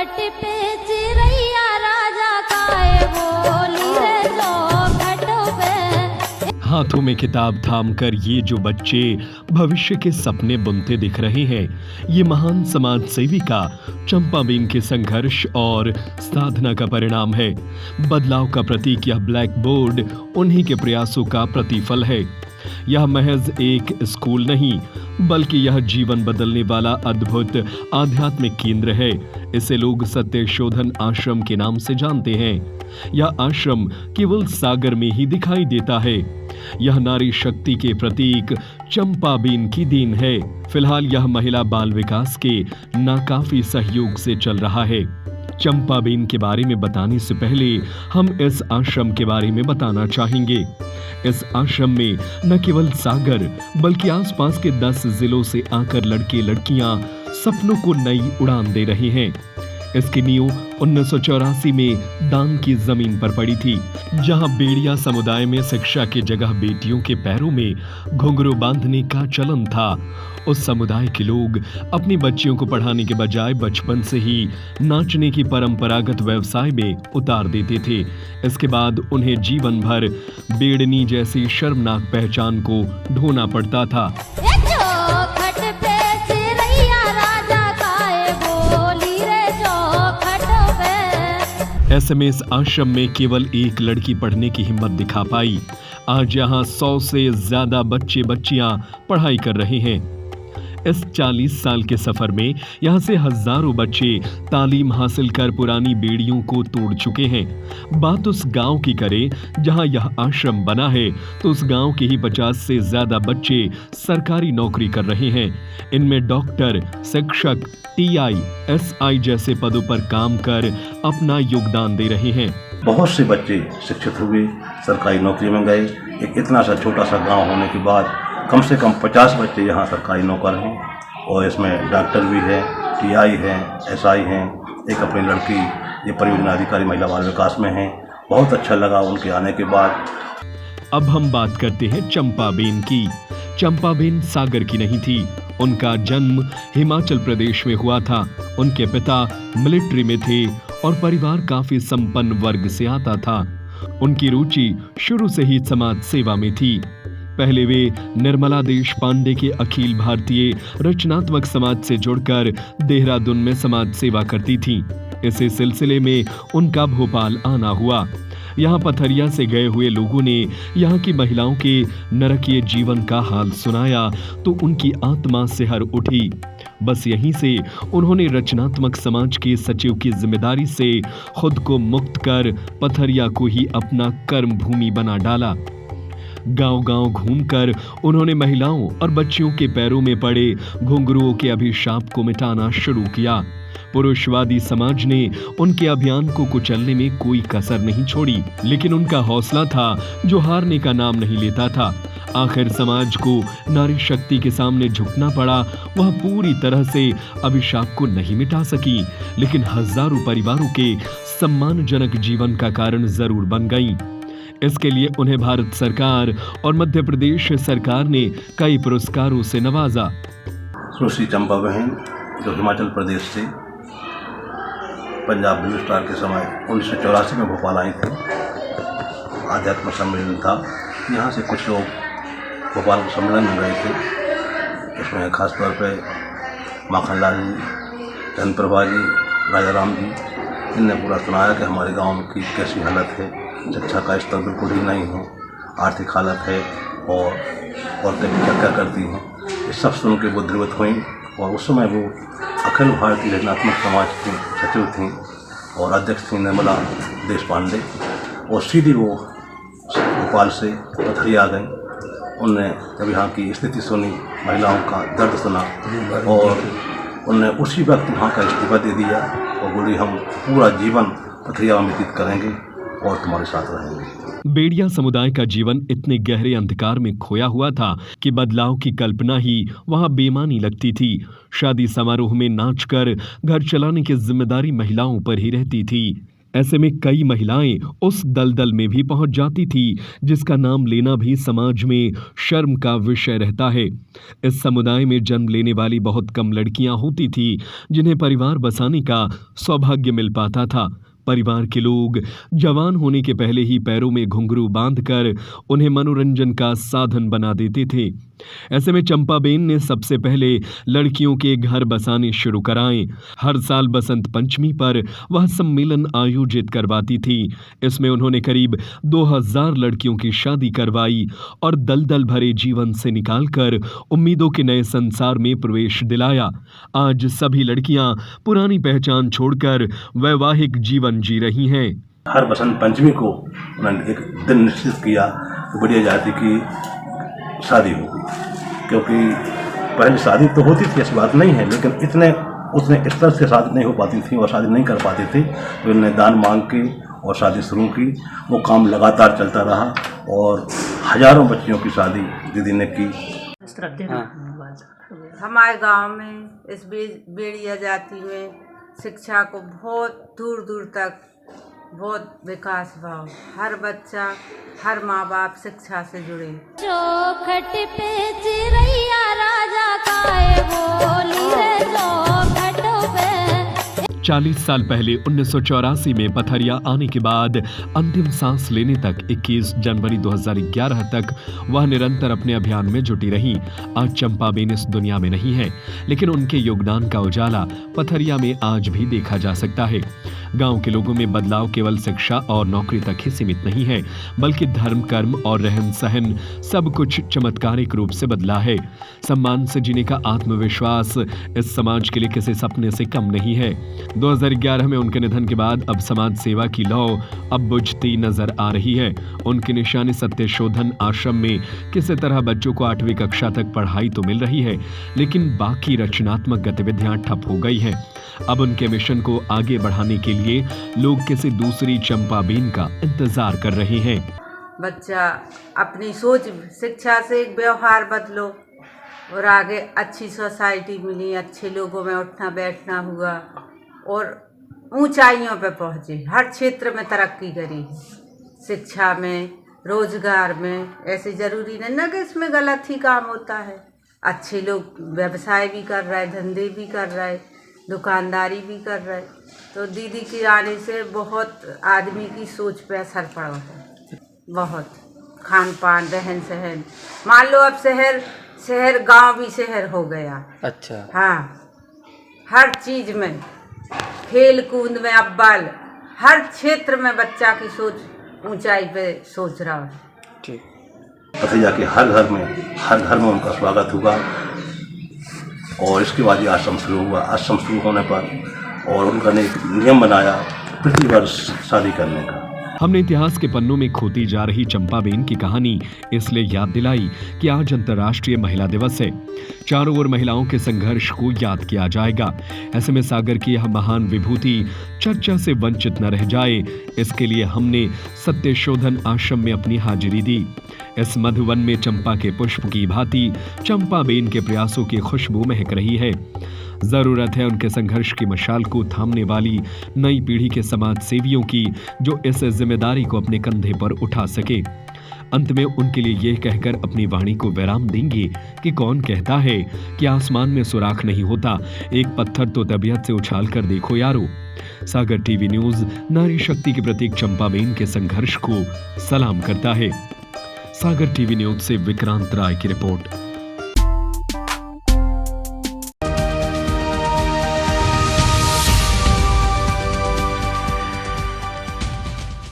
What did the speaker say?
चौखट पे चिरैया राजा काए बोली रे चौखट पे। हाथों में किताब थामकर ये जो बच्चे भविष्य के सपने बुनते दिख रहे हैं, ये महान समाज सेविका चंपाबेन के संघर्ष और साधना का परिणाम है। बदलाव का प्रतीक यह ब्लैक बोर्ड उन्हीं के प्रयासों का प्रतिफल है। यह महज एक स्कूल नहीं, बल्कि यह जीवन बदलने वाला अद्भुत आध्यात्मिक केंद्र है। इसे लोग सत्य शोधन आश्रम के नाम से जानते हैं। यह आश्रम केवल सागर में ही दिखाई देता है। यह नारी शक्ति के प्रतीक चंपाबेन की देन है। फिलहाल यह महिला बाल विकास के नाकाफी सहयोग से चल रहा है। चंपाबेन के बारे में बताने से पहले हम इस आश्रम के बारे में बताना चाहेंगे। इस आश्रम में न केवल सागर बल्कि आसपास के 10 जिलों से आकर लड़के लड़कियां सपनों को नई उड़ान दे रहे हैं। इसकी नींव 1984 में दान की जमीन पर पड़ी थी, जहां बेड़िया समुदाय में शिक्षा की जगह बेटियों के पैरों में घुंघरू बांधने का चलन था। उस समुदाय के लोग अपनी बच्चियों को पढ़ाने के बजाय बचपन से ही नाचने की परंपरागत व्यवसाय में उतार देते थे। इसके बाद उन्हें जीवन भर बेड़नी जैसी शर्मनाक पहचान को ढोना पड़ता था। चौखट पे चिरैया राजा काए बोली रे चौखट पे। ऐसे में इस आश्रम में केवल एक लड़की पढ़ने की हिम्मत दिखा पाई। आज यहाँ 100 से ज्यादा बच्चे बच्चियां पढ़ाई कर रहे हैं। इस 40 साल के सफर में यहाँ से हजारों बच्चे तालीम हासिल कर पुरानी बेड़ियों को तोड़ चुके हैं। बात उस गांव की करें जहाँ यह आश्रम बना है, तो उस गांव के ही 50 से ज्यादा बच्चे सरकारी नौकरी कर रहे हैं। इनमें डॉक्टर, शिक्षक, TI, SI जैसे पदों पर काम कर अपना योगदान दे रहे हैं। बहुत से बच्चे शिक्षित हुए, सरकारी नौकरी में गए। एक इतना सा छोटा सा गांव होने के बाद कम से कम 50 बच्चे यहाँ सरकारी नौकर हैं, और इसमें डॉक्टर भी है, TI है, SI हैं। एक अपनी लड़की ये परियोजना अधिकारी महिला बाल विकास में है। बहुत अच्छा लगा उनके आने के बाद। अब हम बात करते हैं चंपाबेन की। चंपाबेन सागर की नहीं थी। उनका जन्म हिमाचल प्रदेश में हुआ था। उनके पिता मिलिट्री में थे और परिवार काफी संपन्न वर्ग से आता था। उनकी रुचि शुरू से ही समाज सेवा में थी। पहले वे निर्मला देश पांडे के अखिल भारतीय रचनात्मक समाज से जुड़कर देहरादून में समाज सेवा करती थीं। इसी सिलसिले में उनका भोपाल आना हुआ। यहाँ पथरिया से गए हुए लोगों ने यहाँ की महिलाओं के नरकीय जीवन का हाल सुनाया तो उनकी आत्मा सिहर उठी। बस यहीं से उन्होंने रचनात्मक समाज के सचिव की जिम्मेदारी से खुद को मुक्त कर पथरिया को ही अपना कर्म भूमि बना डाला। गांव-गांव घूमकर उन्होंने महिलाओं और बच्चियों के पैरों में पड़े घुंघरुओं के अभिशाप को मिटाना शुरू किया। पुरुषवादी समाज ने उनके अभियान को कुचलने में कोई कसर नहीं छोड़ी, लेकिन उनका हौसला था जो हारने का नाम नहीं लेता था। आखिर समाज को नारी शक्ति के सामने झुकना पड़ा। वह पूरी तरह से अभिशाप को नहीं मिटा सकी, लेकिन हजारों परिवारों के सम्मानजनक जीवन का कारण जरूर बन गई। इसके लिए उन्हें भारत सरकार और मध्य प्रदेश सरकार ने कई पुरस्कारों से नवाजा। सुश्री चंपाबेन जो हिमाचल प्रदेश से पंजाब ब्लू स्टार के समय 1984 में भोपाल आई थी। आध्यात्म सम्मेलन था, यहाँ से कुछ लोग भोपाल के सम्मेलन में गए थे। इसमें खासतौर पे माखनलाल जी, चंद्रप्रभा जी, राजा राम जी, इनने पूरा सुनाया कि हमारे गांव की कैसी हालत है। शिक्षा का स्तर बिल्कुल ही नहीं है, आर्थिक हालत है और औरतें क्या करती हैं। ये सब सुन के वो द्रवित हुई, और उस समय वो अखिल भारतीय रचनात्मक समाज की सचिव थी और अध्यक्ष थी निर्मला देश पांडे। और सीधी वो भोपाल से पथरिया आ गई। उनने जब यहाँ की स्थिति सुनी, महिलाओं का दर्द सुना, और उनने उसी वक्त वहाँ का इस्तीफा दे दिया और बोली हम पूरा जीवन पथरिया में व्यतीत करेंगे और तुम्हारे साथ रहेंगे। बेड़िया समुदाय का जीवन इतने गहरे अंधकार में खोया हुआ था कि बदलाव की कल्पना ही वहां बेमानी लगती थी। शादी समारोह में नाचकर घर चलाने की जिम्मेदारी महिलाओं पर ही रहती थी। ऐसे में कई महिलाएं उस दलदल में भी पहुंच जाती थी जिसका नाम लेना भी समाज में शर्म का विषय रहता है। इस समुदाय में जन्म लेने वाली बहुत कम लड़कियां होती थी जिन्हें परिवार बसाने का सौभाग्य मिल पाता था। परिवार के लोग जवान होने के पहले ही पैरों में घुंघरू बांधकर उन्हें मनोरंजन का साधन बना देते थे। ऐसे में चंपाबेन ने सबसे पहले लड़कियों के घर बसाने शुरू कराए। हर साल बसंत पंचमी पर वह सम्मेलन आयोजित करवाती थी। इसमें उन्होंने करीब 2000 लड़कियों की शादी करवाई और दलदल भरे जीवन से निकालकर उम्मीदों के नए संसार में प्रवेश दिलाया। आज सभी लड़कियां पुरानी पहचान छोड़कर वैवाहिक जीवन जी रही हैं। हर बसंत पंचमी को उन्होंने एक दिन निश्चित किया कि बढ़िया जाति की शादी होगी, क्योंकि पहले शादी तो होती थी, ऐसी बात नहीं है, लेकिन उतने स्तर से शादी नहीं हो पाती थी और शादी नहीं कर पाती थी। तो इन्होंने दान मांग के और शादी शुरू की। वो काम लगातार चलता रहा और हजारों बच्चियों की शादी दीदी ने की। हमारे गांव में इस बेड़िया जाति में शिक्षा को बहुत दूर दूर तक बहुत विकास भाव, हर बच्चा हर माँ बाप शिक्षा से जुड़े। चौखट पे चिरैया राजा काए बोली रे चौखट पे। 40 साल पहले 1984 में पथरिया आने के बाद अंतिम सांस लेने तक 21 जनवरी 2011 तक वह निरंतर अपने अभियान में जुटी रही। आज चंपाबेन इस दुनिया में नहीं है, लेकिन उनके योगदान का उजाला पथरिया में आज भी देखा जा सकता है। गांव के लोगों में बदलाव केवल शिक्षा और नौकरी तक ही सीमित नहीं है, बल्कि धर्म, कर्म और रहन सहन सब कुछ चमत्कारिक रूप से बदला है। सम्मान से जीने का आत्मविश्वास इस समाज के लिए किसी सपने से कम नहीं है। 2011 में उनके निधन के बाद अब समाज सेवा की लौ अब बुझती नजर आ रही है। उनकी निशानी सत्यशोधन आश्रम में किसी तरह बच्चों को 8वीं कक्षा तक पढ़ाई तो मिल रही है, लेकिन बाकी रचनात्मक गतिविधियां ठप हो गई हैं। अब उनके मिशन को आगे बढ़ाने के लिए लोग किसी दूसरी चंपाबेन का इंतजार कर रहे हैं। बच्चा अपनी सोच, शिक्षा से एक व्यवहार बदलो और आगे अच्छी सोसाइटी मिली, अच्छे लोगों में उठना बैठना हुआ और ऊंचाइयों पे पहुंचे, हर क्षेत्र में तरक्की करी, शिक्षा में, रोजगार में। ऐसे जरूरी नहीं ना कि इसमें गलत ही काम होता है। अच्छे लोग व्यवसाय भी कर रहे, धंधे भी कर रहे, दुकानदारी भी कर रहे। तो दीदी के आने से बहुत आदमी की सोच पे असर पड़ा है, बहुत खान पान, रहन सहन। मान लो अब शहर गांव भी शहर हो गया। अच्छा। हाँ, हर चीज में, खेल कूद में अव्वल, हर क्षेत्र में बच्चा की सोच ऊंचाई पे सोच रहा है। ठीक। पथरिया के हर घर में उनका स्वागत हुआ और इसके बाद ये आश्रम शुरू हुआ। आश्रम शुरू होने पर और उनका ने एक नियम बनाया प्रति वर्ष शादी करने का। हमने इतिहास के पन्नों में खोती जा रही चंपाबेन की कहानी इसलिए याद दिलाई कि आज अंतर्राष्ट्रीय महिला दिवस है। चारों ओर महिलाओं के संघर्ष को याद किया जाएगा। ऐसे में सागर की यह महान विभूति चर्चा से वंचित न रह जाए, इसके लिए हमने सत्यशोधन आश्रम में अपनी हाजिरी दी। इस मधुवन में चंपा के पुष्प की भांति चंपाबेन के प्रयासों की खुशबू महक रही है। जरूरत है उनके संघर्ष की मशाल को थामने वाली नई पीढ़ी के समाज सेवियों की, जो इस जिम्मेदारी को अपने कंधे पर उठा सके। अंत में उनके लिए यह कहकर अपनी वाणी को विराम देंगे कि कौन कहता है कि आसमान में सुराख नहीं होता, एक पत्थर तो तबीयत से उछाल कर देखो यारो। सागर टीवी न्यूज नारी शक्ति के प्रतीक चंपाबेन के संघर्ष को सलाम करता है। सागर टीवी न्यूज से विक्रांत राय की रिपोर्ट।